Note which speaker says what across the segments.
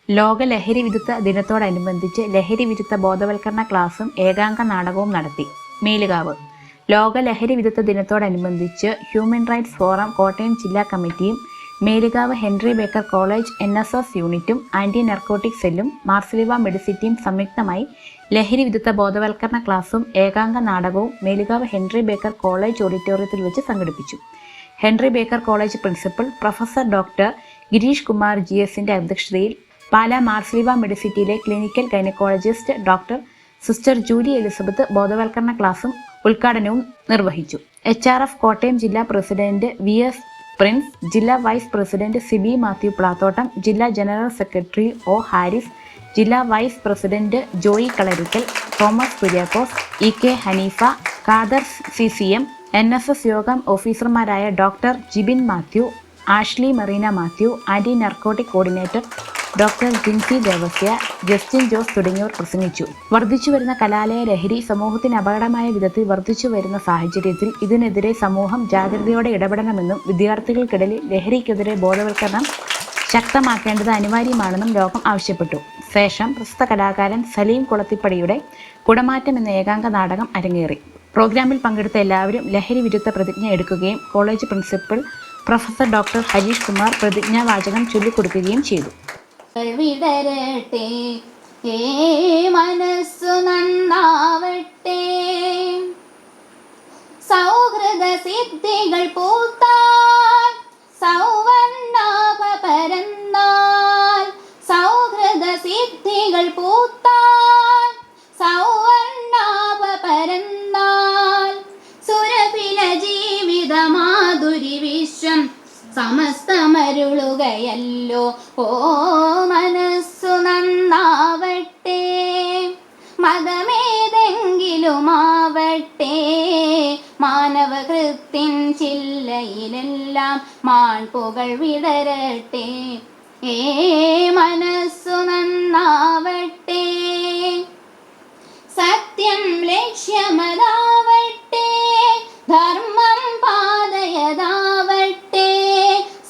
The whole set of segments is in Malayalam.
Speaker 1: ലോക ലഹരി വിരുദ്ധ ദിനത്തോടനുബന്ധിച്ച് ലഹരി വിരുദ്ധ ബോധവൽക്കരണ ക്ലാസും ഏകാംഗ നാടകവും നടത്തി. മേലുകാവ് ലോക ലഹരി വിരുദ്ധ ദിനത്തോടനുബന്ധിച്ച് ഹ്യൂമൻ റൈറ്റ്സ് ഫോറം കോട്ടയം ജില്ലാ കമ്മിറ്റിയും Melukavu Henry Baker college NSS യൂണിറ്റും ആന്റി നർക്കോട്ടിക് സെല്ലും മാർസിലിവ മെഡിസിറ്റിയും സംയുക്തമായി ലഹരി വിരുദ്ധ ബോധവൽക്കരണ ക്ലാസും ഏകാംഗ നാടകവും മേലുകാവ് ഹെൻറി ബേക്കർ കോളേജ് ഓഡിറ്റോറിയത്തിൽ വെച്ച് സംഘടിപ്പിച്ചു. Henry Baker college principal professor doctor Girish Kumar GSന്റെ അധ്യക്ഷതയിൽ പാലാ മാർസിലിവ മെഡിസിറ്റിയിലെ clinical gynaecologist doctor sister Julie Elizabeth ബോധവൽക്കരണ ക്ലാസും ഉദ്ഘാടനവും നിർവഹിച്ചു. HRF കോട്ടയം ജില്ലാ പ്രസിഡന്റ് VS പ്രിൻസ്, ജില്ലാ വൈസ് പ്രസിഡന്റ് സിബി മാത്യു പ്ലാത്തോട്ടം, ജില്ലാ ജനറൽ സെക്രട്ടറി O ഹാരിസ്, ജില്ലാ vice president Joy Kalarickal, Thomas Kuriakose, EK Haneefa, Khader CCM, NSS യോഗം ഓഫീസർമാരായ doctor Jibin Mathew, Ashley Marina Mathew, anti narcotic coordinator doctor Jincy Devasya, Justin Jose തുടങ്ങിയവർ പ്രസംഗിച്ചു. വർദ്ധിച്ചുവരുന്ന കലാലയ ലഹരി സമൂഹത്തിന് അപകടമായ വിധത്തിൽ വർദ്ധിച്ചു വരുന്ന സാഹചര്യത്തിൽ ഇതിനെതിരെ സമൂഹം ജാഗ്രതയോടെ ഇടപെടണമെന്നും വിദ്യാർത്ഥികൾക്കിടയിൽ ലഹരിക്കെതിരെ ബോധവൽക്കരണം ശക്തമാക്കേണ്ടത് അനിവാര്യമാണെന്നും യോഗം ആവശ്യപ്പെട്ടു. ശേഷം പ്രശസ്ത കലാകാരൻ സലീം കുളത്തിപ്പടിയുടെ കുടമാറ്റം എന്ന ഏകാംഗ നാടകം അരങ്ങേറി. പ്രോഗ്രാമിൽ പങ്കെടുത്ത എല്ലാവരും ലഹരി വിരുദ്ധ പ്രതിജ്ഞ എടുക്കുകയും college principal professor doctor Harish Kumar പ്രതിജ്ഞാവാചകം ചൊല്ലിക്കൊടുക്കുകയും ചെയ്തു.
Speaker 2: വിടരട്ടെ, മനസ്സു നന്നാവട്ടെ, സൗഹൃദ സിദ്ധികൾ പൂത്താൽ സൗവർണ്ണാഭ പരന്നാൽ, സൗഹൃദ സിദ്ധികൾ പൂത്താൽ സൗവർണ്ണാഭ പരന്നാൽ, സുരഭില ജീവിത മാധുരി വിശ്വം സമസ്തമരുളുകയല്ലോ. ഓ മനസ്സു നന്നാവട്ടെ, മതമേതെങ്കിലുമാവട്ടെ, മാനവകൃത്തിൻ ചില്ലയിലെല്ലാം മാൺപുകൾ വിടരട്ടെ. മനസ്സു നന്നാവട്ടെ, സത്യം ലക്ഷ്യമതാവട്ടെ, ധർമ്മം പാതയതാവട്ടെ,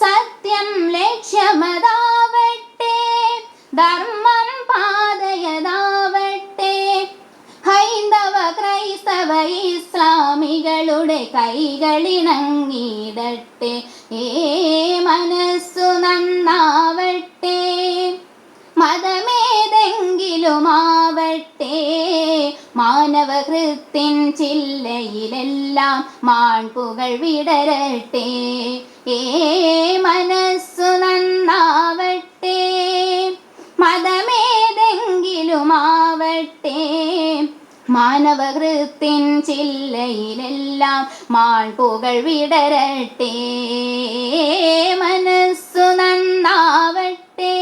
Speaker 2: സത്യം ലക്ഷ്യമതാവട്ടെ, ധർമ്മം പാതയതാവട്ടെ, ഹൈന്ദവ ക്രൈസ്തവ ഇസ്ലാമികളുടെ കൈകളിണങ്ങിടട്ടെ. മനസ്സു നന്നാവട്ടെ, മതമേതെങ്കിലുമാവട്ടെ, മാനവകൃത്തിൻ ചില്ലയിലെല്ലാം മാൺപുകൾ വിടരട്ടെ. മനസ്സു നന്നാവട്ടെ, മതമേതെങ്കിലുമാവട്ടെ, മാനവകൃത്തിൻ ചില്ലയിലെല്ലാം മാൺപുകൾ വിടരട്ടെ. മനസ്സു നന്നാവട്ടെ,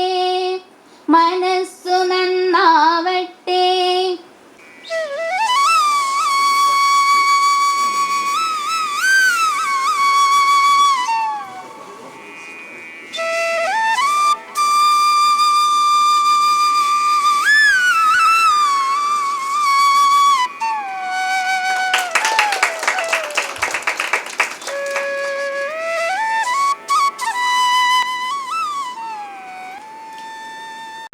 Speaker 2: മനസ്സു നന്നാവട്ടെ.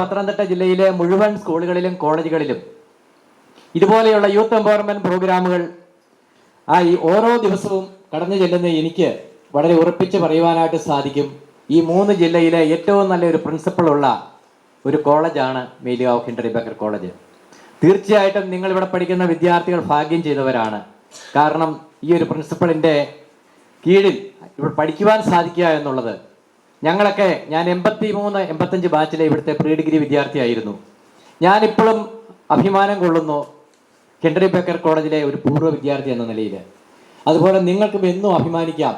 Speaker 3: പത്തനംതിട്ട ജില്ലയിലെ മുഴുവൻ സ്കൂളുകളിലും കോളേജുകളിലും ഇതുപോലെയുള്ള യൂത്ത് എംപവർമെന്റ് പ്രോഗ്രാമുകൾ ഓരോ ദിവസവും കടന്നു ചെല്ലുന്ന എനിക്ക് വളരെ ഉറപ്പിച്ച് പറയുവാനായിട്ട് സാധിക്കും. ഈ 3 ജില്ലയിലെ ഏറ്റവും നല്ലൊരു പ്രിൻസിപ്പളുള്ള ഒരു കോളേജാണ് മേലുകാവ് ഹെൻറി ബേക്കർ കോളേജ്. തീർച്ചയായിട്ടും നിങ്ങൾ ഇവിടെ പഠിക്കുന്ന വിദ്യാർത്ഥികൾ ഭാഗ്യം ചെയ്തവരാണ്. കാരണം ഈ ഒരു പ്രിൻസിപ്പളിൻ്റെ കീഴിൽ ഇവിടെ പഠിക്കുവാൻ സാധിക്കുക എന്നുള്ളത് ഞാൻ 83-85 ബാച്ചിലെ ഇവിടുത്തെ പ്രീ ഡിഗ്രി വിദ്യാർത്ഥിയായിരുന്നു. ഞാനിപ്പോഴും അഭിമാനം കൊള്ളുന്നു ഹെൻറി ബേക്കർ കോളേജിലെ ഒരു പൂർവ്വ വിദ്യാർത്ഥി എന്ന നിലയിൽ. അതുപോലെ നിങ്ങൾക്കും എന്നും അഭിമാനിക്കാം.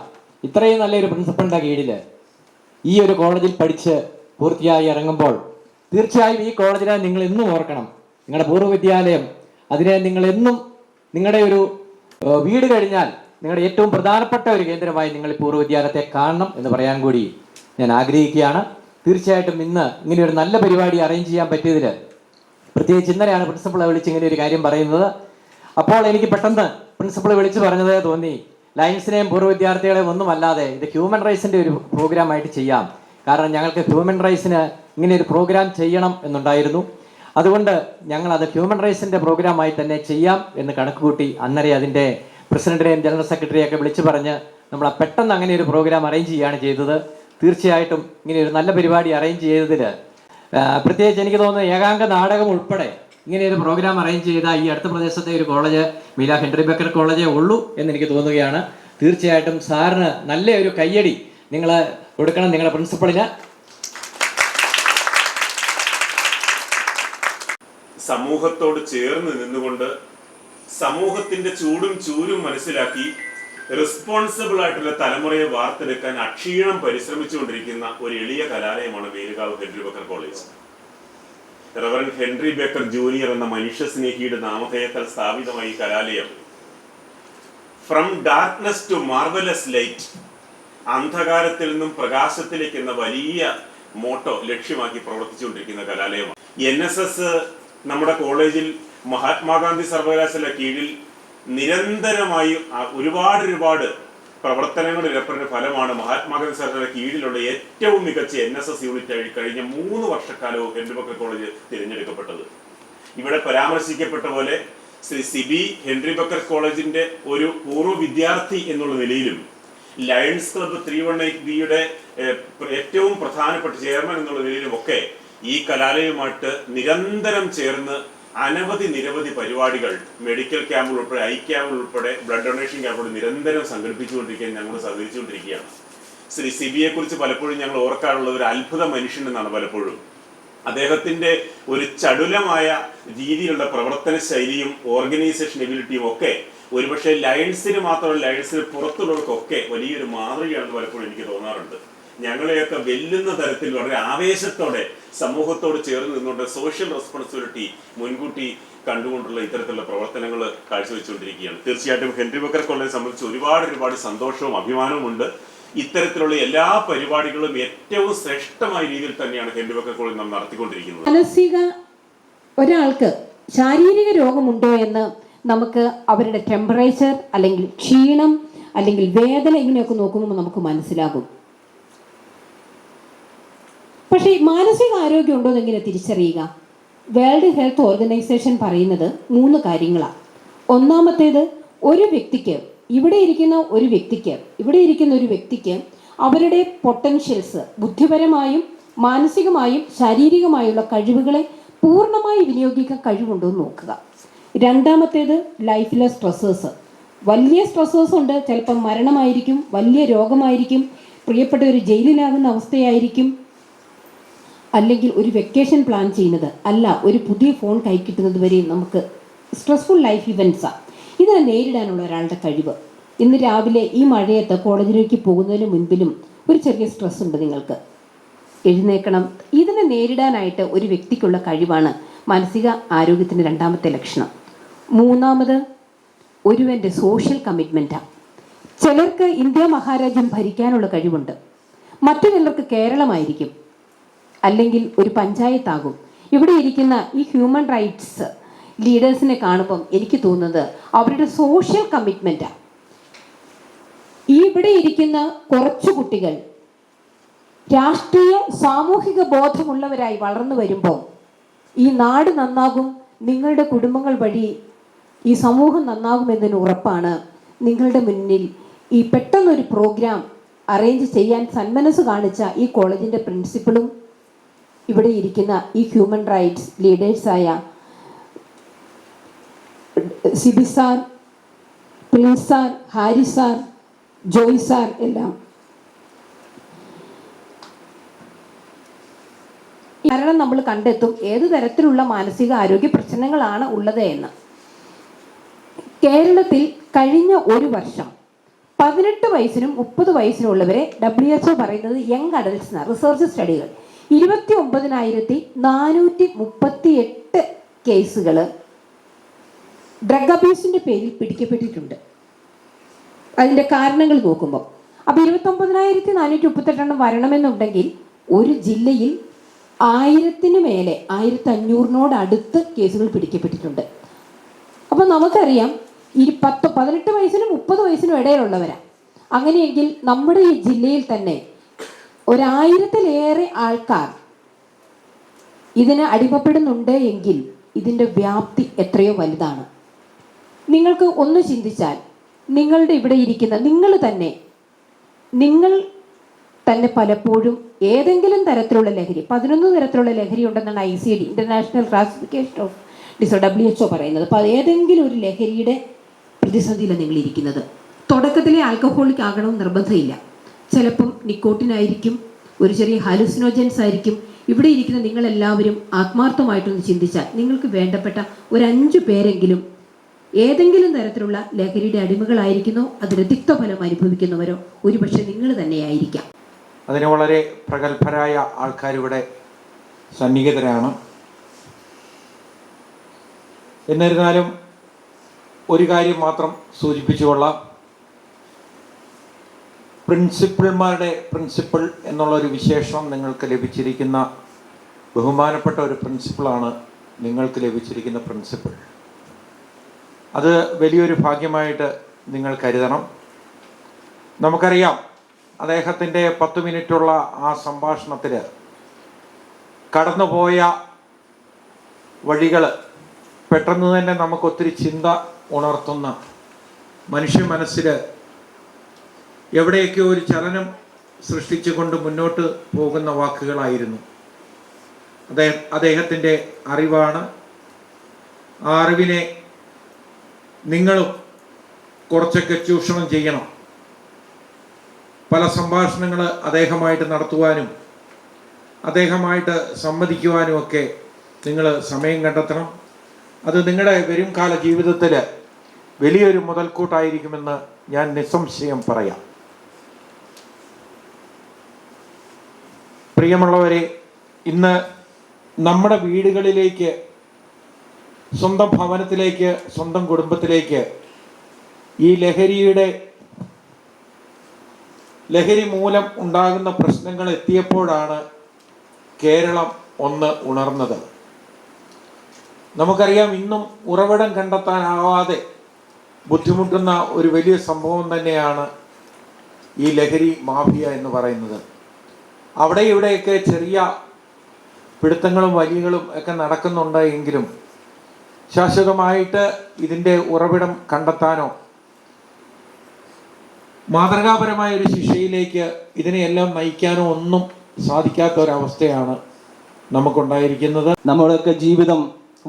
Speaker 3: ഇത്രയും നല്ലൊരു പ്രിൻസിപ്പളിൻ്റെ കീഴിൽ ഈ ഒരു കോളേജിൽ പഠിച്ച് പൂർത്തിയായി ഇറങ്ങുമ്പോൾ തീർച്ചയായും ഈ കോളേജിനെ നിങ്ങൾ എന്നും ഓർക്കണം. നിങ്ങളുടെ പൂർവ്വ വിദ്യാലയം, അതിനെ നിങ്ങൾ എന്നും നിങ്ങളുടെ ഒരു വീട് കഴിഞ്ഞാൽ നിങ്ങളുടെ ഏറ്റവും പ്രധാനപ്പെട്ട ഒരു കേന്ദ്രമായി നിങ്ങൾ ഈ പൂർവ്വ വിദ്യാലയത്തെ കാണണം എന്ന് പറയാൻ കൂടി ഞാൻ ആഗ്രഹിക്കുകയാണ്. തീർച്ചയായിട്ടും ഇന്ന് ഇങ്ങനെ ഒരു നല്ല പരിപാടി അറേഞ്ച് ചെയ്യാൻ പറ്റിയതിൽ, പ്രത്യേകിച്ച് ഇന്നലെയാണ് പ്രിൻസിപ്പൾ വിളിച്ച് ഇങ്ങനെ ഒരു കാര്യം പറയുന്നത്. അപ്പോൾ എനിക്ക് പെട്ടെന്ന് പ്രിൻസിപ്പൾ വിളിച്ച് പറഞ്ഞത് തോന്നി, ലയൻസിനെയും പൂർവ്വ വിദ്യാർത്ഥികളെയും ഒന്നും അല്ലാതെ ഇത് ഹ്യൂമൻ റൈറ്റ്സിൻ്റെ ഒരു പ്രോഗ്രാമായിട്ട് ചെയ്യാം. കാരണം ഞങ്ങൾക്ക് ഹ്യൂമൻ റൈറ്റ്സിന് ഇങ്ങനെ ഒരു പ്രോഗ്രാം ചെയ്യണം എന്നുണ്ടായിരുന്നു. അതുകൊണ്ട് ഞങ്ങളത് ഹ്യൂമൻ റൈറ്റ്സിൻ്റെ പ്രോഗ്രാമായി തന്നെ ചെയ്യാം എന്ന് കണക്കുകൂട്ടി അന്നേരം അതിൻ്റെ പ്രസിഡന്റിനെയും ജനറൽ സെക്രട്ടറിയൊക്കെ വിളിച്ചു പറഞ്ഞ് നമ്മൾ പെട്ടെന്ന് അങ്ങനെ ഒരു പ്രോഗ്രാം അറേഞ്ച് ചെയ്യുകയാണ് ചെയ്തത്. തീർച്ചയായിട്ടും ഇങ്ങനെ ഒരു നല്ല പരിപാടി അറേഞ്ച് ചെയ്തതിൽ പ്രത്യേകിച്ച് എനിക്ക് തോന്നുന്നു ഏകാംഗ നാടകം ഉൾപ്പെടെ ഇങ്ങനെ ഒരു പ്രോഗ്രാം അറേഞ്ച് ചെയ്ത ഈ അടുത്ത പ്രദേശത്തെ ഒരു കോളേജ് മീല ഹെൻറി ബക്കർ കോളേജേ ഉള്ളൂ എന്നെനിക്ക് തോന്നുകയാണ്. തീർച്ചയായിട്ടും സാറിന് നല്ല ഒരു കയ്യടി നിങ്ങൾ കൊടുക്കണം നിങ്ങളുടെ പ്രിൻസിപ്പളിന്.
Speaker 4: സമൂഹത്തോട് ചേർന്ന് നിന്നുകൊണ്ട് സമൂഹത്തിന്റെ ചൂടും ചൂരും മനസ്സിലാക്കി റെസ്പോൺസിബിൾ ആയിട്ടുള്ള തലമുറയെ വാർത്തെടുക്കാൻ അക്ഷീണം പരിശ്രമിച്ചുകൊണ്ടിരിക്കുന്ന ഒരു എളിയ കലാലയമാണ് Melukavu Henry Baker college. Reverend Henry Baker junior എന്ന മനുഷ്യസ്നേഹിയുടെ നാമധേയത്താൽ സ്ഥാപിതമായ ഈ കലാലയം from darkness to marvellous light, അന്ധകാരത്തിൽ നിന്നും പ്രകാശത്തിലേക്ക് എന്ന വലിയ മോട്ടോ ലക്ഷ്യമാക്കി പ്രവർത്തിച്ചുകൊണ്ടിരിക്കുന്ന കലാലയമാണ്. NSS നമ്മുടെ കോളേജിൽ മഹാത്മാഗാന്ധി സർവകലാശാല കീഴിൽ നിരന്തരമായി ഒരുപാട് പ്രവർത്തനങ്ങൾ ഏർപ്പെടുന്ന ഫലമാണ് മഹാത്മാഗാന്ധി സർവകലാശാല കീഴിലുള്ള ഏറ്റവും മികച്ച NSS യൂണിറ്റായി കഴിഞ്ഞ 3 വർഷക്കാലവും ഹെൻറി ബക്കർ കോളേജ് തിരഞ്ഞെടുക്കപ്പെട്ടത്. ഇവിടെ പരാമർശിക്കപ്പെട്ട പോലെ ശ്രീ സിബി ഹെൻറി ബക്കർ കോളേജിന്റെ ഒരു പൂർവ്വ വിദ്യാർത്ഥി എന്നുള്ള നിലയിലും ലയൺസ് ക്ലബ്ബ് 318Bയുടെ ഏറ്റവും പ്രധാനപ്പെട്ട ചെയർമാൻ എന്നുള്ള നിലയിലും ഒക്കെ ഈ കലാലയവുമായിട്ട് നിരന്തരം ചേർന്ന് നിരവധി പരിപാടികൾ മെഡിക്കൽ ക്യാമ്പുകൾ ഉൾപ്പെടെ ക്യാമ്പുകൾ ഉൾപ്പെടെ ബ്ലഡ് ഡൊണേഷൻ ക്യാമ്പുകൾ നിരന്തരം സംഘടിപ്പിച്ചുകൊണ്ടിരിക്കാൻ ഞങ്ങൾ സഹകരിച്ചുകൊണ്ടിരിക്കുകയാണ്. ശ്രീ സിബിയെ കുറിച്ച് പലപ്പോഴും ഞങ്ങൾ ഓർക്കാറുള്ള ഒരു അത്ഭുത മനുഷ്യൻ എന്നാണ്. പലപ്പോഴും അദ്ദേഹത്തിന്റെ ഒരു ചടുലമായ രീതിയിലുള്ള പ്രവർത്തന ശൈലിയും ഓർഗനൈസേഷൻ എബിലിറ്റിയും ഒക്കെ ഒരുപക്ഷെ ലയൺസിന് മാത്രമല്ല ലയൺസിന് പുറത്തുള്ളവർക്കൊക്കെ വലിയൊരു മാതൃകയാണെന്ന് പലപ്പോഴും എനിക്ക് തോന്നാറുണ്ട്. ഞങ്ങളെയൊക്കെ വെല്ലുന്ന തരത്തിൽ വളരെ ആവേശത്തോടെ സമൂഹത്തോട് ചേർന്ന് നിന്നുകൊണ്ട് സോഷ്യൽ റെസ്പോൺസിബിലിറ്റി മുൻകൂട്ടി കണ്ടുകൊണ്ടുള്ള ഇത്തരത്തിലുള്ള പ്രവർത്തനങ്ങൾ കാഴ്ചവെച്ചുകൊണ്ടിരിക്കുകയാണ്. തീർച്ചയായിട്ടും ഹെൻറി ബക്കർ കോളേജിനെ സംബന്ധിച്ച് ഒരുപാട് സന്തോഷവും അഭിമാനവും ഉണ്ട്. ഇത്തരത്തിലുള്ള എല്ലാ പരിപാടികളും ഏറ്റവും ശ്രേഷ്ഠമായ രീതിയിൽ തന്നെയാണ് ഹെൻറി ബക്കർ കോളേജ് നാം നടത്തിക്കൊണ്ടിരിക്കുന്നത്.
Speaker 5: മാനസിക ഒരാൾക്ക് ശാരീരിക രോഗമുണ്ടോ എന്ന് നമുക്ക് അവരുടെ ടെമ്പറേച്ചർ അല്ലെങ്കിൽ ക്ഷീണം അല്ലെങ്കിൽ വേദന ഇങ്ങനെയൊക്കെ നോക്കുമ്പോൾ നമുക്ക് മനസ്സിലാകും. പക്ഷേ മാനസിക ആരോഗ്യം ഉണ്ടോ എന്ന് എങ്ങനെ തിരിച്ചറിയുക? വേൾഡ് ഹെൽത്ത് ഓർഗനൈസേഷൻ പറയുന്നത് 3 കാര്യങ്ങളാണ്. ഒന്നാമത്തേത്, ഒരു വ്യക്തിക്ക് ഇവിടെ ഇരിക്കുന്ന ഒരു വ്യക്തിക്ക് അവരുടെ പൊട്ടൻഷ്യൽസ് ബുദ്ധിപരമായും മാനസികമായും ശാരീരികമായുള്ള കഴിവുകളെ പൂർണ്ണമായി വിനിയോഗിക്കാൻ കഴിവുണ്ടോ എന്ന് നോക്കുക. രണ്ടാമത്തേത്, ലൈഫിലെ സ്ട്രെസ്സേഴ്സ്. വലിയ സ്ട്രെസ്സേഴ്സ് ഉണ്ട്. ചിലപ്പം മരണമായിരിക്കും, വലിയ രോഗമായിരിക്കും, പ്രിയപ്പെട്ട ഒരു ജയിലിലാകുന്ന അവസ്ഥയായിരിക്കും, അല്ലെങ്കിൽ ഒരു വെക്കേഷൻ പ്ലാൻ ചെയ്യുന്നത്, അല്ല ഒരു പുതിയ ഫോൺ കൈ കിട്ടുന്നത് വരെയും നമുക്ക് സ്ട്രെസ്ഫുൾ ലൈഫ് ഇവൻറ്റ്സാണ്. ഇതിനെ നേരിടാനുള്ള ഒരാളുടെ കഴിവ്. ഇന്ന് രാവിലെ ഈ മഴയത്ത് കോളേജിലേക്ക് പോകുന്നതിന് മുൻപിലും ഒരു ചെറിയ സ്ട്രെസ് ഉണ്ട്, നിങ്ങൾക്ക് എഴുന്നേൽക്കണം. ഇതിനെ നേരിടാനായിട്ട് ഒരു വ്യക്തിക്കുള്ള കഴിവാണ് മാനസിക ആരോഗ്യത്തിൻ്റെ രണ്ടാമത്തെ ലക്ഷണം. മൂന്നാമത്, ഒരുവൻ്റെ സോഷ്യൽ കമ്മിറ്റ്മെൻറ്റാണ്. ചിലർക്ക് ഇന്ത്യ മഹാരാജ്യം ഭരിക്കാനുള്ള കഴിവുണ്ട്, മറ്റു ചിലർക്ക് കേരളമായിരിക്കും, അല്ലെങ്കിൽ ഒരു പഞ്ചായത്താകും. ഇവിടെ ഇരിക്കുന്ന ഈ ഹ്യൂമൻ റൈറ്റ്സ് ലീഡേഴ്സിനെ കാണുമ്പം എനിക്ക് തോന്നുന്നത് അവരുടെ സോഷ്യൽ കമ്മിറ്റ്മെൻറ്റാണ്. ഇവിടെ ഇരിക്കുന്ന കുറച്ചു കുട്ടികൾ രാഷ്ട്രീയ സാമൂഹിക ബോധമുള്ളവരായി വളർന്നു വരുമ്പോൾ ഈ നാട് നന്നാകും, നിങ്ങളുടെ കുടുംബങ്ങൾ വഴി ഈ സമൂഹം നന്നാകുമെന്നതിന് ഉറപ്പാണ്. നിങ്ങളുടെ മുന്നിൽ ഈ പെട്ടെന്നൊരു പ്രോഗ്രാം അറേഞ്ച് ചെയ്യാൻ സന്മനസ് കാണിച്ച ഈ കോളേജിൻ്റെ പ്രിൻസിപ്പളും ഇവിടെ ഇരിക്കുന്ന ഈ ഹ്യൂമൻ റൈറ്റ്സ് ലീഡേഴ്സായ Sibi sir, Prince sir, Hari sir, Joy sir എല്ലാം. കാരണം നമ്മൾ കണ്ടെത്തും ഏത് തരത്തിലുള്ള മാനസിക ആരോഗ്യ പ്രശ്നങ്ങളാണ് ഉള്ളത് എന്ന്. കേരളത്തിൽ കഴിഞ്ഞ ഒരു വർഷം 18 വയസ്സിനും 30 വയസ്സിനുള്ളവരെ WHO പറയുന്നത് യങ് അഡൽട്സ് എന്ന റിസർച്ച് സ്റ്റഡികൾ 29,438 കേസുകൾ ഡ്രഗ് അബ്യൂസിൻ്റെ പേരിൽ പിടിക്കപ്പെട്ടിട്ടുണ്ട്. അതിൻ്റെ കാരണങ്ങൾ നോക്കുമ്പോൾ അപ്പോൾ 29,438 വരണമെന്നുണ്ടെങ്കിൽ ഒരു ജില്ലയിൽ 1000-ന് മേലെ 1500-നോടടുത്ത് കേസുകൾ പിടിക്കപ്പെട്ടിട്ടുണ്ട്. അപ്പോൾ നമുക്കറിയാം 18 വയസ്സിനും 30 വയസ്സിനും ഇടയിലുള്ളവരാണ്. അങ്ങനെയെങ്കിൽ നമ്മുടെ ഈ ജില്ലയിൽ തന്നെ 1000-ലേറെ ആൾക്കാർ ഇതിന് അടിമപ്പെടുന്നുണ്ട് എങ്കിൽ ഇതിൻ്റെ വ്യാപ്തി എത്രയോ വലുതാണ്. നിങ്ങൾക്ക് ഒന്ന് ചിന്തിച്ചാൽ നിങ്ങളുടെ ഇവിടെ ഇരിക്കുന്ന നിങ്ങൾ തന്നെ പലപ്പോഴും ഏതെങ്കിലും തരത്തിലുള്ള ലഹരി, 11 തരത്തിലുള്ള ലഹരി ഉണ്ടെന്നാണ് ICD international classification of disorder WHO പറയുന്നത്. അപ്പോൾ ഏതെങ്കിലും ഒരു ലഹരിയുടെ പ്രതിസന്ധിയിലാണ് നിങ്ങൾ ഇരിക്കുന്നത്. തുടക്കത്തിലെ ആൽക്കഹോളിക് ആകണമെന്ന് നിർബന്ധമില്ല. ചിലപ്പം നിക്കോട്ടിനായിരിക്കും, ഒരു ചെറിയ ഹാലുസിനോജൻസ് ആയിരിക്കും. ഇവിടെ ഇരിക്കുന്ന നിങ്ങളെല്ലാവരും ആത്മാർത്ഥമായിട്ടൊന്ന് ചിന്തിച്ചാൽ നിങ്ങൾക്ക് വേണ്ടപ്പെട്ട ഒരു 5 പേരെങ്കിലും ഏതെങ്കിലും തരത്തിലുള്ള ലഹരിയുടെ അടിമകളായിരിക്കുന്നോ അതിന് തിക്തഫലം അനുഭവിക്കുന്നവരോ ഒരുപക്ഷെ നിങ്ങൾ തന്നെയായിരിക്കാം.
Speaker 6: അതിന് വളരെ പ്രഗത്ഭരായ ആൾക്കാരിവിടെ സന്നിഹിതരാണ്. എന്നിരുന്നാലും ഒരു കാര്യം മാത്രം സൂചിപ്പിച്ചുകൊള്ളാം. പ്രിൻസിപ്പിൾമാരുടെ പ്രിൻസിപ്പിൾ എന്നുള്ളൊരു വിശേഷണം നിങ്ങൾക്ക് ലഭിച്ചിരിക്കുന്ന ബഹുമാനപ്പെട്ട ഒരു പ്രിൻസിപ്പിളാണ് നിങ്ങൾക്ക് ലഭിച്ചിരിക്കുന്ന പ്രിൻസിപ്പിൾ. അത് വലിയൊരു ഭാഗ്യമായിട്ട് നിങ്ങൾ കരുതണം. നമുക്കറിയാം, അദ്ദേഹത്തിൻ്റെ 10 മിനിറ്റുള്ള ആ സംഭാഷണത്തിൽ കടന്നുപോയ വഴികൾ പെട്ടെന്ന് തന്നെ നമുക്കൊത്തിരി ചിന്ത ഉണർത്തുന്ന, മനുഷ്യ മനസ്സിൽ എവിടെയൊക്കെ ഒരു ചലനം സൃഷ്ടിച്ചുകൊണ്ട് മുന്നോട്ട് പോകുന്ന വാക്കുകളായിരുന്നു. അദ്ദേഹത്തിൻ്റെ അറിവാണ്. ആ അറിവിനെ നിങ്ങളും കുറച്ചൊക്കെ ചൂഷണം ചെയ്യണം. പല സംഭാഷണങ്ങൾ അദ്ദേഹമായിട്ട് നടത്തുവാനും അദ്ദേഹമായിട്ട് സംവദിക്കുവാനും ഒക്കെ നിങ്ങൾ സമയം കണ്ടെത്തണം. അത് നിങ്ങളുടെ വരും കാല ജീവിതത്തിൽ വലിയൊരു മുതൽക്കൂട്ടായിരിക്കുമെന്ന് ഞാൻ നിസ്സംശയം പറയാം. പ്രിയമുള്ളവരെ, ഇന്ന് നമ്മുടെ വീടുകളിലേക്ക്, സ്വന്തം ഭവനത്തിലേക്ക്, സ്വന്തം കുടുംബത്തിലേക്ക് ഈ ലഹരി മൂലം ഉണ്ടാകുന്ന പ്രശ്നങ്ങൾ എത്തിയപ്പോഴാണ് കേരളം ഒന്ന് ഉണർന്നത്. നമുക്കറിയാം, ഇന്നും ഉറവിടം കണ്ടെത്താനാവാതെ ബുദ്ധിമുട്ടുന്ന ഒരു വലിയ സംഭവം തന്നെയാണ് ഈ ലഹരി മാഫിയ എന്ന് പറയുന്നത്. അവിടെ ഇവിടെയൊക്കെ ചെറിയ പിടുത്തങ്ങളും വലിയകളും ഒക്കെ നടക്കുന്നുണ്ട് എങ്കിലും ശാശ്വതമായിട്ട് ഇതിൻ്റെ ഉറവിടം കണ്ടെത്താനോ മാതൃകാപരമായ ഒരു ശിക്ഷയിലേക്ക് ഇതിനെയെല്ലാം നയിക്കാനോ ഒന്നും സാധിക്കാത്ത ഒരവസ്ഥയാണ് നമുക്കുണ്ടായിരിക്കുന്നത്.
Speaker 7: നമ്മുടെയൊക്കെ ജീവിതം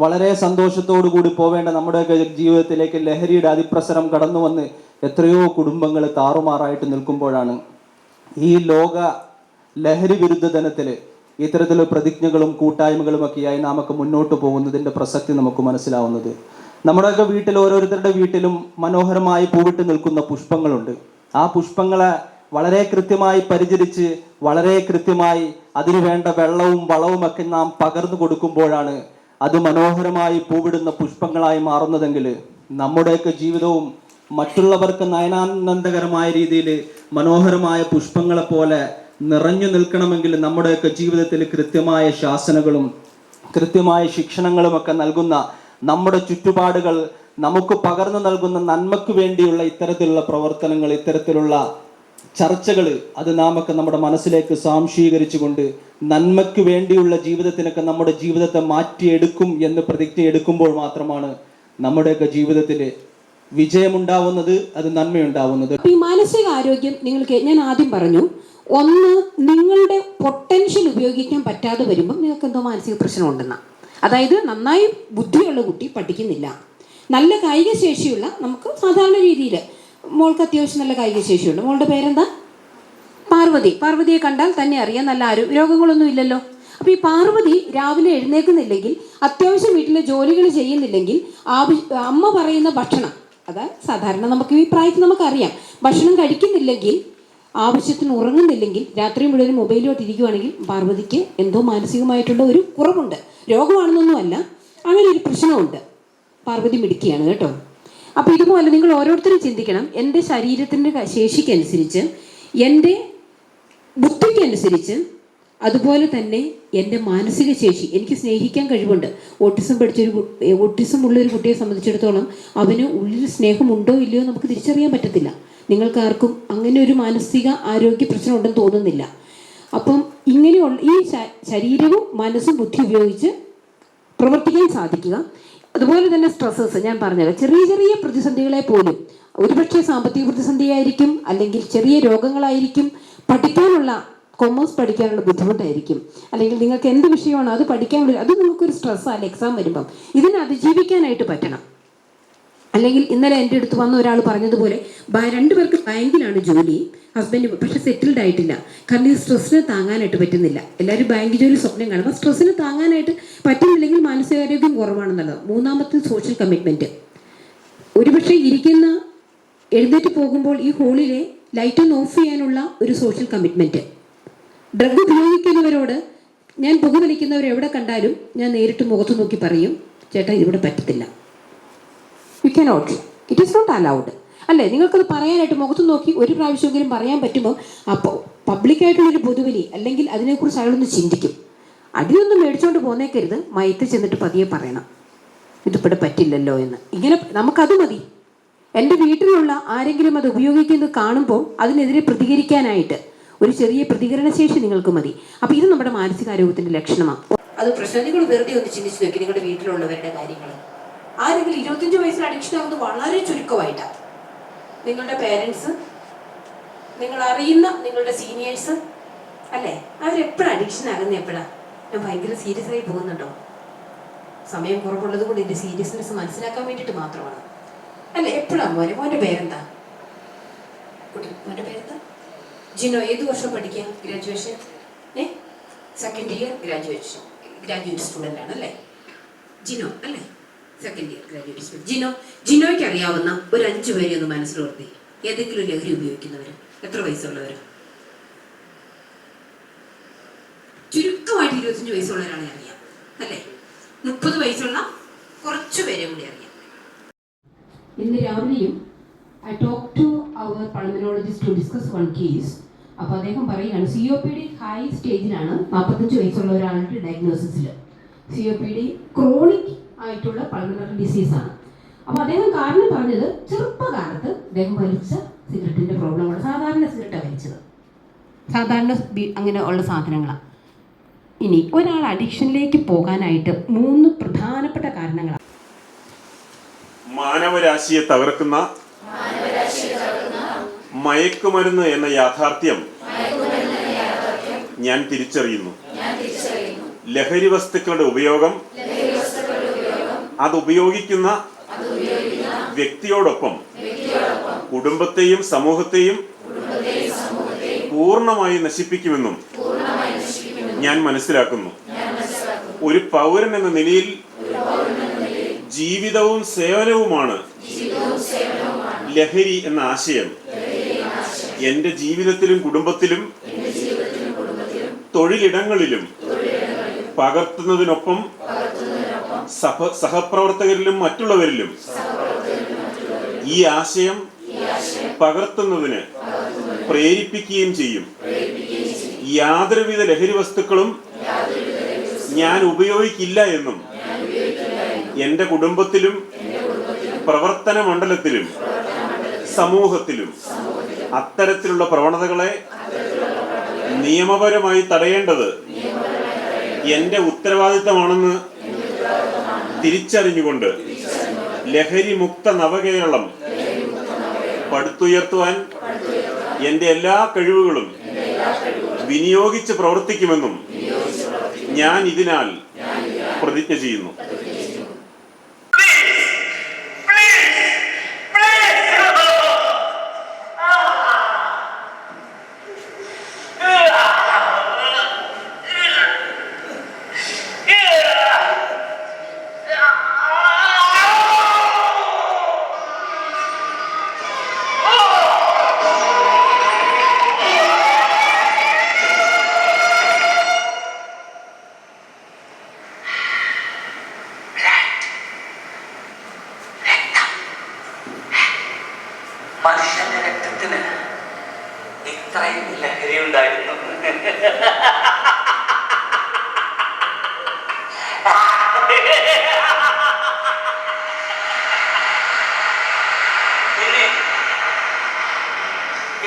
Speaker 7: വളരെ സന്തോഷത്തോടു കൂടി പോവേണ്ട നമ്മുടെയൊക്കെ ജീവിതത്തിലേക്ക് ലഹരിയുടെ അതിപ്രസരം കടന്നു വന്ന് എത്രയോ കുടുംബങ്ങൾ താറുമാറായിട്ട് നിൽക്കുമ്പോഴാണ് ഈ ലോക ലഹരി വിരുദ്ധ ദിനത്തിൽ ഇത്തരത്തിലുള്ള പ്രതിജ്ഞകളും കൂട്ടായ്മകളും ഒക്കെയായി നാമൊക്കെ മുന്നോട്ട് പോകുന്നതിൻ്റെ പ്രസക്തി നമുക്ക് മനസ്സിലാവുന്നത്. നമ്മുടെയൊക്കെ വീട്ടിൽ, ഓരോരുത്തരുടെ വീട്ടിലും മനോഹരമായി പൂവിട്ട് നിൽക്കുന്ന പുഷ്പങ്ങളുണ്ട്. ആ പുഷ്പങ്ങളെ വളരെ കൃത്യമായി പരിചരിച്ച് വളരെ കൃത്യമായി അതിനു വേണ്ട വെള്ളവും വളവും ഒക്കെ നാം പകർന്നു കൊടുക്കുമ്പോഴാണ് അത് മനോഹരമായി പൂവിടുന്ന പുഷ്പങ്ങളായി മാറുന്നതെങ്കിൽ നമ്മുടെയൊക്കെ ജീവിതവും മറ്റുള്ളവർക്ക് നയനാനന്ദകരമായ രീതിയിൽ മനോഹരമായ പുഷ്പങ്ങളെ പോലെ നിറഞ്ഞു നിൽക്കണമെങ്കിൽ നമ്മുടെയൊക്കെ ജീവിതത്തിൽ കൃത്യമായ ശാസനകളും കൃത്യമായ ശിക്ഷണങ്ങളും ഒക്കെ നൽകുന്ന നമ്മുടെ ചുറ്റുപാടുകൾ നമുക്ക് പകർന്നു നൽകുന്ന നന്മയ്ക്ക് വേണ്ടിയുള്ള ഇത്തരത്തിലുള്ള പ്രവർത്തനങ്ങൾ, ഇത്തരത്തിലുള്ള ചർച്ചകൾ അത് നാമൊക്കെ നമ്മുടെ മനസ്സിലേക്ക് സ്വാംശീകരിച്ചുകൊണ്ട് നന്മയ്ക്ക് വേണ്ടിയുള്ള ജീവിതത്തിനൊക്കെ നമ്മുടെ ജീവിതത്തെ മാറ്റിയെടുക്കും എന്ന് പ്രതിജ്ഞ എടുക്കുമ്പോൾ മാത്രമാണ് നമ്മുടെയൊക്കെ ജീവിതത്തിൽ വിജയമുണ്ടാവുന്നത്, അത് നന്മയുണ്ടാവുന്നത്.
Speaker 5: ഈ മാനസികാരോഗ്യം നിങ്ങൾക്ക്, ഞാൻ ആദ്യം പറഞ്ഞു, ഒന്ന് നിങ്ങളുടെ പൊട്ടൻഷ്യൽ ഉപയോഗിക്കാൻ പറ്റാതെ വരുമ്പോൾ നിങ്ങൾക്ക് എന്തോ മാനസിക പ്രശ്നം ഉണ്ടെന്നാണ്. അതായത് നന്നായി ബുദ്ധിയുള്ള കുട്ടി പഠിക്കുന്നില്ല, നല്ല കായിക ശേഷിയുള്ള, നമുക്ക് സാധാരണ രീതിയിൽ മോൾക്ക് അത്യാവശ്യം നല്ല കായിക ശേഷിയുണ്ട്. മോളുടെ പേരെന്താ? പാർവതിയെ കണ്ടാൽ തന്നെ അറിയാം നല്ല രോഗങ്ങളൊന്നും ഇല്ലല്ലോ. അപ്പോൾ ഈ പാർവതി രാവിലെ എഴുന്നേൽക്കുന്നില്ലെങ്കിൽ, അത്യാവശ്യം വീട്ടിലെ ജോലികൾ ചെയ്യുന്നില്ലെങ്കിൽ, അമ്മ പറയുന്ന ഭക്ഷണം, അതായത് സാധാരണ നമുക്ക് ഈ പ്രായത്തിൽ നമുക്കറിയാം, ഭക്ഷണം കഴിക്കുന്നില്ലെങ്കിൽ, ആവശ്യത്തിന് ഉറങ്ങുന്നില്ലെങ്കിൽ, രാത്രി മുഴുവൻ മൊബൈലോട്ട് ഇരിക്കുവാണെങ്കിൽ പാർവതിക്ക് എന്തോ മാനസികമായിട്ടുള്ള ഒരു കുറവുണ്ട്. രോഗമാണെന്നൊന്നുമല്ല, അങ്ങനെ ഒരു പ്രശ്നമുണ്ട്. പാർവതി മിടുക്കിയാണ് കേട്ടോ. അപ്പോൾ ഇതുപോലെ നിങ്ങൾ ഓരോരുത്തരും ചിന്തിക്കണം, എൻ്റെ ശരീരത്തിൻ്റെ ശേഷിക്കനുസരിച്ച്, എൻ്റെ ബുദ്ധിക്കനുസരിച്ച്, അതുപോലെ തന്നെ എൻ്റെ മാനസിക ശേഷി, എനിക്ക് സ്നേഹിക്കാൻ കഴിവുണ്ട്. ഓട്ടിസം ഉള്ളൊരു കുട്ടിയെ സംബന്ധിച്ചിടത്തോളം അവന് ഉള്ളിൽ സ്നേഹമുണ്ടോ ഇല്ലയോ നമുക്ക് തിരിച്ചറിയാൻ പറ്റത്തില്ല. നിങ്ങൾക്കാർക്കും അങ്ങനെ ഒരു മാനസിക ആരോഗ്യ പ്രശ്നം ഉണ്ടെന്ന് തോന്നുന്നില്ല. അപ്പം ഇങ്ങനെയുള്ള ഈ ശരീരവും മനസ്സും ബുദ്ധി ഉപയോഗിച്ച് പ്രവർത്തിക്കാൻ സാധിക്കുക. അതുപോലെ തന്നെ സ്ട്രെസ്സസ് ഞാൻ പറഞ്ഞത് ചെറിയ ചെറിയ പ്രതിസന്ധികളെ പോലും, ഒരുപക്ഷെ സാമ്പത്തിക പ്രതിസന്ധിയായിരിക്കും, അല്ലെങ്കിൽ ചെറിയ രോഗങ്ങളായിരിക്കും, പഠിക്കാനുള്ള കൊമേഴ്സ് പഠിക്കാനുള്ള ബുദ്ധിമുട്ടായിരിക്കും, അല്ലെങ്കിൽ നിങ്ങൾക്ക് എന്ത് വിഷയമാണോ അത് പഠിക്കാനുള്ള, അത് നിങ്ങൾക്കൊരു സ്ട്രെസ്സല്ല എക്സാം വരുമ്പം. ഇതിനെ അതിജീവിക്കാനായിട്ട് പറ്റണം. അല്ലെങ്കിൽ ഇന്നലെ എൻ്റെ അടുത്ത് വന്ന ഒരാൾ പറഞ്ഞതുപോലെ 2 പേർക്ക് ബാങ്കിലാണ് ജോലി, ഹസ്ബൻഡ് പക്ഷെ സെറ്റിൽഡ് ആയിട്ടില്ല. കാരണം ഈ സ്ട്രെസ്സിനെ താങ്ങാനായിട്ട് പറ്റുന്നില്ല. എല്ലാവരും ബാങ്ക് ജോലി സ്വപ്നം കാണുമ്പോൾ സ്ട്രെസ്സിനെ താങ്ങാനായിട്ട് പറ്റുന്നില്ലെങ്കിൽ മാനസികാരോഗ്യം കുറവാണെന്നുള്ളത്. 3ാമത്തെ സോഷ്യൽ കമ്മിറ്റ്മെൻറ്റ്. ഒരുപക്ഷെ എഴുന്നേറ്റ് പോകുമ്പോൾ ഈ ഹോളിലെ ലൈറ്റ് ഒന്ന് ഓഫ് ചെയ്യാനുള്ള ഒരു സോഷ്യൽ കമ്മിറ്റ്മെൻറ്റ്. ഡ്രഗ് ഉപയോഗിക്കുന്നവരോട്, ഞാൻ പുകവലിക്കുന്നവർ എവിടെ കണ്ടാലും ഞാൻ നേരിട്ട് മുഖത്ത് നോക്കി പറയും, ചേട്ടാ ഇതിവിടെ പറ്റത്തില്ല, you cannot, it is not allowed. അല്ലേ? നിങ്ങൾക്കത് പറയാനായിട്ട് മുഖത്ത് നോക്കി ഒരു പ്രാവശ്യമെങ്കിലും പറയാൻ പറ്റുമ്പോൾ അപ്പോൾ പബ്ലിക്കായിട്ടുള്ളൊരു പൊതുവലി അല്ലെങ്കിൽ അതിനെക്കുറിച്ച് അയാളൊന്ന് ചിന്തിക്കും. അടിയൊന്നും മേടിച്ചുകൊണ്ട് പോന്നേക്കരുത്, മയത്തിൽ ചെന്നിട്ട് പതിയെ പറയണം ഇതിവിടെ പറ്റില്ലല്ലോ എന്ന്. ഇങ്ങനെ നമുക്കത് മതി. എൻ്റെ വീട്ടിലുള്ള ആരെങ്കിലും അത് ഉപയോഗിക്കുന്നത് കാണുമ്പോൾ അതിനെതിരെ പ്രതികരിക്കാനായിട്ട് ഒരു ചെറിയ പ്രതികരണശേഷി നിങ്ങൾക്ക് മതി. അപ്പോൾ ഇത് നമ്മുടെ മാനസികാരോഗ്യത്തിൻ്റെ ലക്ഷണമാണ്. അത് പ്രശ്നം നിങ്ങൾ വെറുതെ ഒന്ന് ചിന്തിച്ച് നോക്കി നിങ്ങളുടെ വീട്ടിലുള്ളവരുടെ കാര്യങ്ങൾ. ആരെങ്കിലും 25 വയസ്സിൽ അഡിക്ഷൻ ആകുന്നത് വളരെ ചുരുക്കമായിട്ടാണ്. നിങ്ങളുടെ പേരൻസ്, നിങ്ങൾ അറിയുന്ന നിങ്ങളുടെ സീനിയേഴ്സ്, അല്ലേ? അവരെപ്പോഴാണ് അഡിക്ഷൻ ആകുന്നത്? എപ്പോഴാണ്? ഞാൻ ഭയങ്കര സീരിയസ് ആയി പോകുന്നുണ്ടോ? സമയം കുറവുള്ളത് കൊണ്ട് എൻ്റെ സീരിയസ്നെസ് മനസ്സിലാക്കാൻ വേണ്ടിയിട്ട് മാത്രമാണ്. അല്ലേ? എപ്പോഴാണ് മോൻ്റെ പേരെന്താ? മോൻ്റെ പേരെന്താ? ജിനോ. ഏത് വർഷം പഠിക്കുക? Graduation? Second year graduate student ആണ് അല്ലേ ജിനോ? അല്ലേ? Second year graduate student. ജിനോയ്ക്ക് അറിയാവുന്ന ഒരു 5 പേരെ ഒന്ന് മനസ്സിലോർത്തി. ഏതെങ്കിലും ലഹരി ഉപയോഗിക്കുന്നവർ? എത്ര വയസ്സുള്ളവർ? ചുരുക്കമായിട്ട് 25 വയസ്സുള്ളവരാണ് അറിയാം, അല്ലേ? 30 വയസ്സുള്ള കുറച്ചു പേരെ കൂടി അറിയാം. ഇന്ന് രാവിലെയും I talk to our pulmonologist to discuss one case. അപ്പോൾ അദ്ദേഹം പറയുകയാണ് COPD ഹൈ സ്റ്റേജിലാണ് 45 വയസ്സുള്ള ഒരാളുടെ ഡയഗ്നോസിസിൽ. COPD ക്രോണിക് ആയിട്ടുള്ള പൾമണറി ഡിസീസാണ്. അപ്പോൾ അദ്ദേഹം കാരണം പറഞ്ഞത് ചെറുപ്പകാലത്ത് അദ്ദേഹം വലിച്ച സിഗരറ്റിൻ്റെ പ്രോബ്ലമാണ്. സാധാരണ സിഗരറ്റാണ് വലിച്ചത്, സാധാരണ അങ്ങനെ ഉള്ള സാധനങ്ങളാണ്. ഇനി ഒരാൾ അഡിക്ഷനിലേക്ക് പോകാനായിട്ട് 3 പ്രധാനപ്പെട്ട കാരണങ്ങളാണ്.
Speaker 4: മാനവരാശിയെ തകർക്കുന്ന മയക്കുമരുന്ന് എന്ന യാഥാർത്ഥ്യം ഞാൻ തിരിച്ചറിയുന്നു. ലഹരി വസ്തുക്കളുടെ ഉപയോഗം അത് ഉപയോഗിക്കുന്ന വ്യക്തിയോടൊപ്പം കുടുംബത്തെയും സമൂഹത്തെയും പൂർണ്ണമായി നശിപ്പിക്കുമെന്നും ഞാൻ മനസ്സിലാക്കുന്നു. ഒരു പൗരൻ എന്ന നിലയിൽ ജീവിതവും സേവനവുമാണ് ലഹരി എന്ന ആശയം എൻ്റെ ജീവിതത്തിലും കുടുംബത്തിലും തൊഴിലിടങ്ങളിലും പകർത്തുന്നതിനൊപ്പം സഹപ്രവർത്തകരിലും മറ്റുള്ളവരിലും ഈ ആശയം പകർത്തുന്നതിന് പ്രേരിപ്പിക്കുകയും ചെയ്യും. യാതൊരുവിധ ലഹരി വസ്തുക്കളും ഞാൻ ഉപയോഗിക്കില്ല എന്നും എൻ്റെ കുടുംബത്തിലും പ്രവർത്തന മണ്ഡലത്തിലും സമൂഹത്തിലും അത്തരത്തിലുള്ള പ്രവണതകളെ നിയമപരമായി തടയേണ്ടത് എൻ്റെ ഉത്തരവാദിത്തമാണെന്ന് തിരിച്ചറിഞ്ഞുകൊണ്ട് ലഹരി മുക്ത നവകേരളം പടുത്തുയർത്തുവാൻ എൻ്റെ എല്ലാ കഴിവുകളും വിനിയോഗിച്ച് പ്രവർത്തിക്കുമെന്നും ഞാൻ ഇതിനാൽ പ്രതിജ്ഞ ചെയ്യുന്നു.
Speaker 8: മനുഷ്യന്റെ രക്തത്തിന് ഇത്രയും ലഹരി ഉണ്ടായിരുന്നു.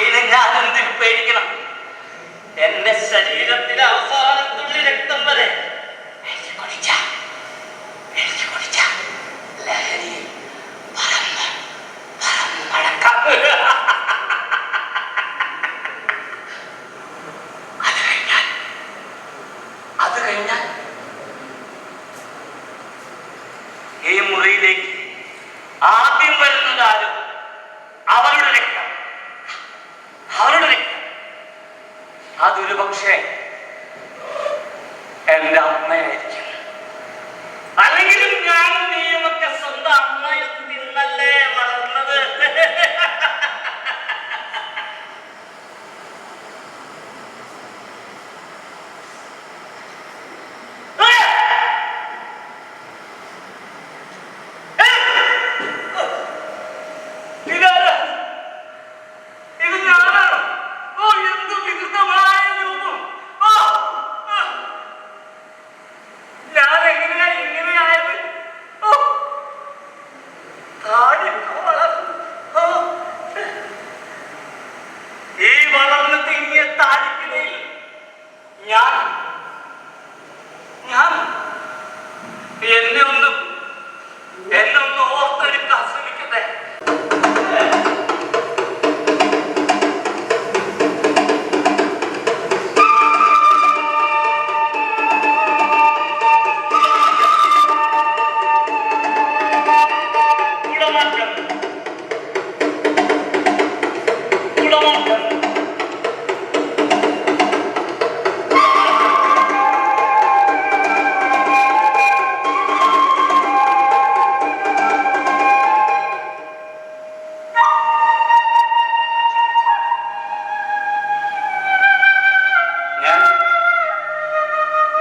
Speaker 8: ഇനി ഞാൻ എന്തിന് പേടിക്കണം? എന്റെ ശരീരത്തിലാണ് മുറിയിലേക്ക് ആദ്യം വരുന്നത് ആരും അവരുടെ രക്തം, അവരുടെ രക്തം. അതൊരു പക്ഷേ എന്റെ അമ്മയായിരിക്കും. അല്ലെങ്കിലും ഞാൻ നീയുമൊക്കെ സ്വന്തം അമ്മയിൽ നിന്നല്ലേ വളർന്നത്. എന്നെ ഒന്ന് ഓർത്തെടുക്കാൻ ശ്രമിക്കട്ടെ.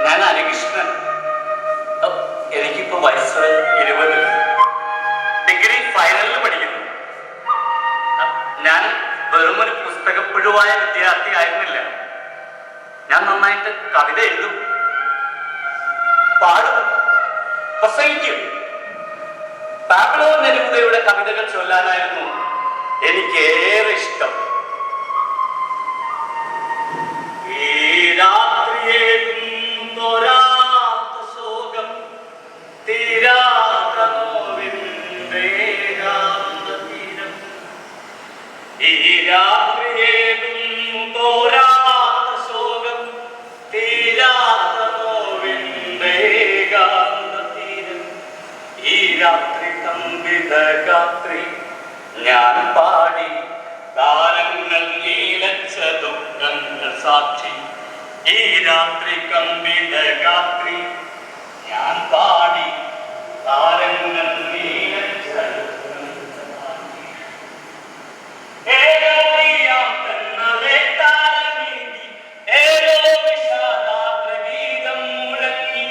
Speaker 8: ഞാൻ ഹരികൃഷ്ണൻ. എനിക്കിപ്പോ വയസ്സ് 20. ഡിഗ്രി ഫൈനലിൽ പഠിക്കുന്നു. ഞാൻ വെറുമൊരു പുസ്തകപ്പുഴുവായ വിദ്യാർത്ഥി ആയിരുന്നില്ല. ഞാൻ നന്നായിട്ട് കവിത എഴുതും, പാടും, പ്രസംഗിക്കും. പാബ്ലോ നെരൂദയുടെ കവിതകൾ ചൊല്ലാനായിരുന്നു എനിക്കേറെ ഇഷ്ടം. ഈ രാത്രിയേകുന്നൊരാത്ത ശോകം തീരാത്ത നോവിന്റേകാന്ത തീരം. ഈ രാത്രിയേകുന്നൊരാത്ത ശോകം തീരാത്ത നോവിന്റേകാന്ത തീരം. ഈ രാത്രി കമ്പിത രാത്രി ഞാൻ പാടി താരങ്ങൾ നീലച്ച ദുഃഖങ്ങൾ സാക്ഷി. ഈ രാത്രി കമ്പിത രാത്രി ഞാൻ പാടി താരങ്ങൾ നീലച്ച ദുഃഖങ്ങൾ സാക്ഷി. ഏകോടിയാം തന്നവേ താരമീതി ഏതോ വിഷാദാത്ര ഗീതം മുഴങ്ങി.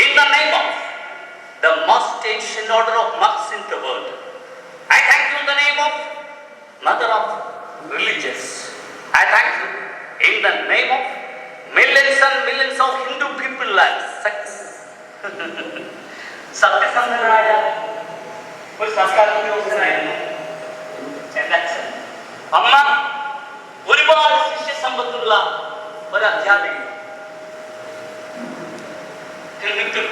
Speaker 8: In the name of the most ancient order of monks in the world, I thank you in the name of Mother of Religions. I thank you in the name of millions and millions of Hindu people and sects. സത്യസന്ധനായ ഒരു സർക്കാർ ഉദ്യോഗസ്ഥനായിരുന്നു എന്റെ അച്ഛൻ. അമ്മ ഒരുപാട് ശിഷ്യസമ്പത്തുള്ള ഒരു അധ്യാപിക. എന്നിട്ടും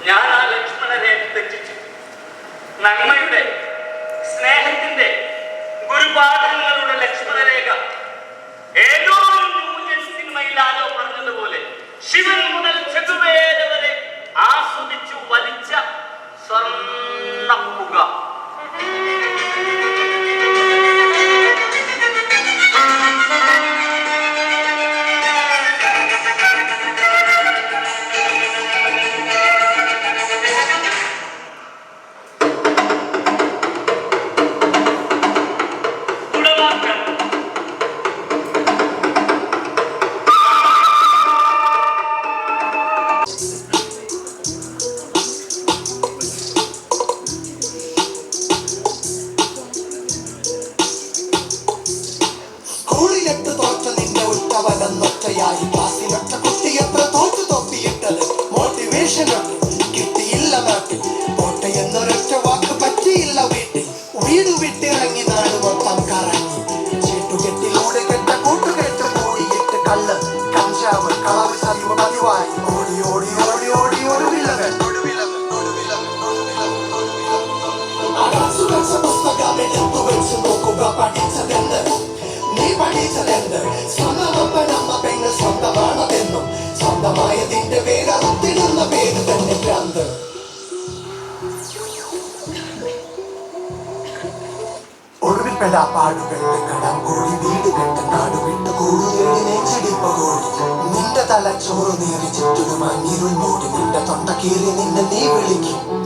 Speaker 8: ഞാൻ ആ ലക്ഷ്മണരേഖ തെറ്റിച്ചു. നന്മയുടെ, സ്നേഹത്തിന്റെ, ഗുരുപാഠങ്ങളുടെ ലക്ഷ്മണരേഖ ഏതോ ഒരു ന്യൂജൻ സിനിമയിൽ ആരോ പറഞ്ഞതുപോലെ ശിവൻ മുതൽ ചെതുവേര വരെ ആസ്വദിച്ചു വലിച്ച സ്വർണ്ണപ്പുക.
Speaker 9: സ്വന്തമായതിന്റെ വേഗത്തിലുള്ള പെടാപ്പാടുകെട്ട് കടം കൂടി വീട് കെട്ട് നാട് വിട്ട് കൂടുകേടി നെഞ്ചിടിപ്പ കോടി നിന്റെ തലച്ചോറ് നേറി ചുറ്റിനും അങ്ങിരുൾ മൂടി നിന്റെ തൊണ്ട കീറി നിന്നെ നീ വിളിക്കും